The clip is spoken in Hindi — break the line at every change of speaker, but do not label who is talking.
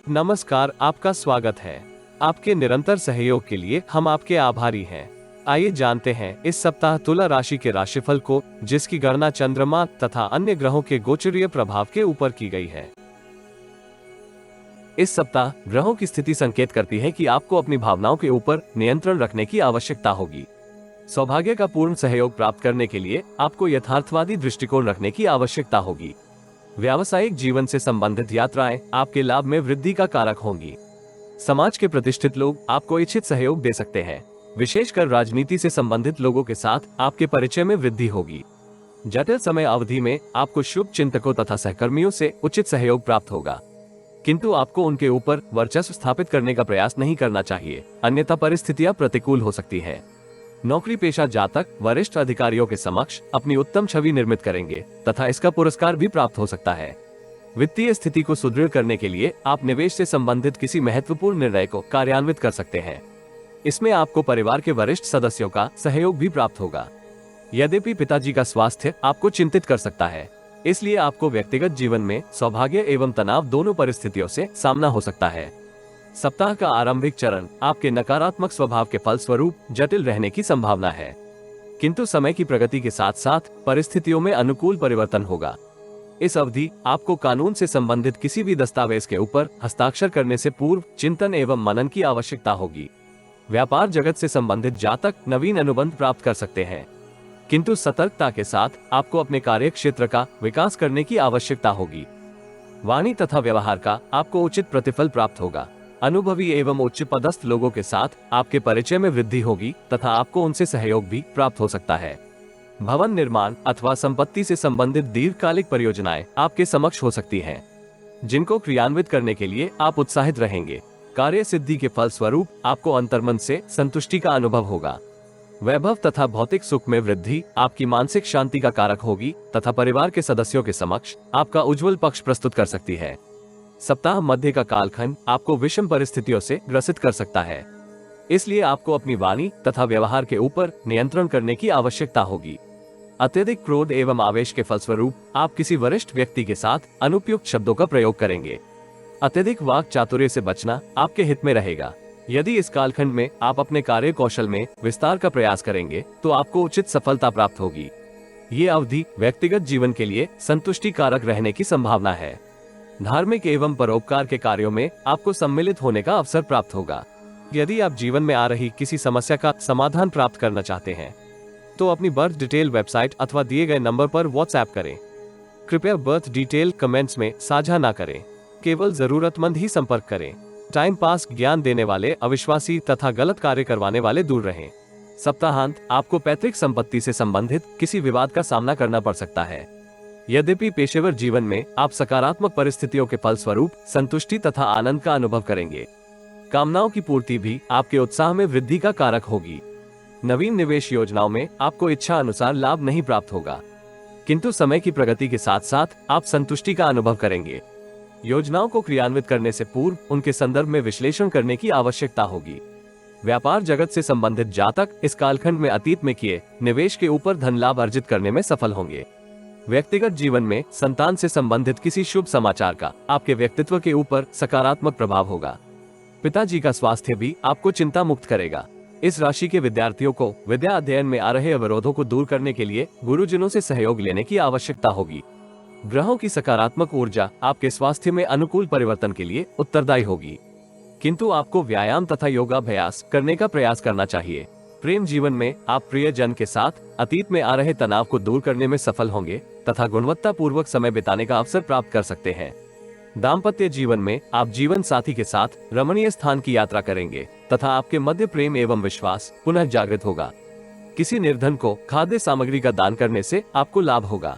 नमस्कार, आपका स्वागत है। आपके निरंतर सहयोग के लिए हम आपके आभारी हैं। आइए जानते हैं इस सप्ताह तुला राशि के राशिफल को, जिसकी गणना चंद्रमा तथा अन्य ग्रहों के गोचरीय प्रभाव के ऊपर की गई है। इस सप्ताह ग्रहों की स्थिति संकेत करती है कि आपको अपनी भावनाओं के ऊपर नियंत्रण रखने की आवश्यकता होगी। सौभाग्य का पूर्ण सहयोग प्राप्त करने के लिए आपको यथार्थवादी दृष्टिकोण रखने की आवश्यकता होगी। व्यावसायिक जीवन से संबंधित यात्राएं आपके लाभ में वृद्धि का कारक होंगी। समाज के प्रतिष्ठित लोग आपको इच्छित सहयोग दे सकते हैं। विशेषकर राजनीति से संबंधित लोगों के साथ आपके परिचय में वृद्धि होगी। जटिल समय अवधि में आपको शुभ चिंतकों तथा सहकर्मियों से उचित सहयोग प्राप्त होगा, किंतु आपको उनके ऊपर वर्चस्व स्थापित करने का प्रयास नहीं करना चाहिए, अन्यथा परिस्थितियां प्रतिकूल हो सकती है। नौकरी पेशा जातक वरिष्ठ अधिकारियों के समक्ष अपनी उत्तम छवि निर्मित करेंगे तथा इसका पुरस्कार भी प्राप्त हो सकता है। वित्तीय स्थिति को सुदृढ़ करने के लिए आप निवेश से संबंधित किसी महत्वपूर्ण निर्णय को कार्यान्वित कर सकते हैं। इसमें आपको परिवार के वरिष्ठ सदस्यों का सहयोग भी प्राप्त होगा। यद्यपि पिताजी का स्वास्थ्य आपको चिंतित कर सकता है, इसलिए आपको व्यक्तिगत जीवन में सौभाग्य एवं तनाव दोनों परिस्थितियों से सामना हो सकता है। सप्ताह का आरंभिक चरण आपके नकारात्मक स्वभाव के फलस्वरूप जटिल रहने की संभावना है, किंतु समय की प्रगति के साथ साथ परिस्थितियों में अनुकूल परिवर्तन होगा। इस अवधि आपको कानून से संबंधित किसी भी दस्तावेज के ऊपर हस्ताक्षर करने से पूर्व चिंतन एवं मनन की आवश्यकता होगी। व्यापार जगत से संबंधित जातक नवीन अनुबंध प्राप्त कर सकते हैं, किंतु सतर्कता के साथ आपको अपने कार्य क्षेत्र का विकास करने की आवश्यकता होगी। वाणी तथा व्यवहार का आपको उचित प्रतिफल प्राप्त होगा। अनुभवी एवं उच्च पदस्थ लोगों के साथ आपके परिचय में वृद्धि होगी तथा आपको उनसे सहयोग भी प्राप्त हो सकता है। भवन निर्माण अथवा संपत्ति से संबंधित दीर्घकालिक परियोजनाएं आपके समक्ष हो सकती हैं, जिनको क्रियान्वित करने के लिए आप उत्साहित रहेंगे। कार्य सिद्धि के फल स्वरूप आपको अंतर्मन से संतुष्टि का अनुभव होगा। वैभव तथा भौतिक सुख में वृद्धि आपकी मानसिक शांति का कारक होगी तथा परिवार के सदस्यों के समक्ष आपका उज्जवल पक्ष प्रस्तुत कर सकती है। सप्ताह मध्य का कालखंड आपको विषम परिस्थितियों से ग्रसित कर सकता है, इसलिए आपको अपनी वाणी तथा व्यवहार के ऊपर नियंत्रण करने की आवश्यकता होगी। अत्यधिक क्रोध एवं आवेश के फलस्वरूप आप किसी वरिष्ठ व्यक्ति के साथ अनुपयुक्त शब्दों का प्रयोग करेंगे। अत्यधिक वाक चातुर्य से बचना आपके हित में रहेगा। यदि इस कालखंड में आप अपने कार्य कौशल में विस्तार का प्रयास करेंगे तो आपको उचित सफलता प्राप्त होगी। ये अवधि व्यक्तिगत जीवन के लिए संतुष्टि कारक रहने की संभावना है। धार्मिक एवं परोपकार के कार्यों में आपको सम्मिलित होने का अवसर प्राप्त होगा। यदि आप जीवन में आ रही किसी समस्या का समाधान प्राप्त करना चाहते हैं तो अपनी बर्थ डिटेल वेबसाइट अथवा दिए गए नंबर पर व्हाट्सएप करें। कृपया बर्थ डिटेल कमेंट्स में साझा ना करें, केवल जरूरतमंद ही संपर्क करें। टाइम पास ज्ञान देने वाले अविश्वासी तथा गलत कार्य करवाने वाले दूर रहें। सप्ताहांत आपको पैतृक संपत्ति से संबंधित किसी विवाद का सामना करना पड़ सकता है। यद्यपि पेशेवर जीवन में आप सकारात्मक परिस्थितियों के फलस्वरूप संतुष्टि तथा आनंद का अनुभव करेंगे। कामनाओं की पूर्ति भी आपके उत्साह में वृद्धि का कारक होगी। नवीन निवेश योजनाओं में आपको इच्छा अनुसार लाभ नहीं प्राप्त होगा, किंतु समय की प्रगति के साथ साथ आप संतुष्टि का अनुभव करेंगे। योजनाओं को क्रियान्वित करने से पूर्व उनके संदर्भ में विश्लेषण करने की आवश्यकता होगी। व्यापार जगत से संबंधित जातक इस कालखंड में अतीत में किए निवेश के ऊपर धन लाभ अर्जित करने में सफल होंगे। व्यक्तिगत जीवन में संतान से संबंधित किसी शुभ समाचार का आपके व्यक्तित्व के ऊपर सकारात्मक प्रभाव होगा। पिताजी का स्वास्थ्य भी आपको चिंता मुक्त करेगा। इस राशि के विद्यार्थियों को विद्या अध्ययन में आ रहे अवरोधों को दूर करने के लिए गुरुजनों से सहयोग लेने की आवश्यकता होगी। ग्रहों की सकारात्मक ऊर्जा आपके स्वास्थ्य में अनुकूल परिवर्तन के लिए उत्तरदायी होगी, किंतु आपको व्यायाम तथा योगाभ्यास करने का प्रयास करना चाहिए। प्रेम जीवन में आप प्रियजन के साथ अतीत में आ रहे तनाव को दूर करने में सफल होंगे तथा गुणवत्ता पूर्वक समय बिताने का अवसर प्राप्त कर सकते हैं। दाम्पत्य जीवन में आप जीवन साथी के साथ रमणीय स्थान की यात्रा करेंगे तथा आपके मध्य प्रेम एवं विश्वास पुनः जागृत होगा। किसी निर्धन को खाद्य सामग्री का दान करने से आपको लाभ होगा।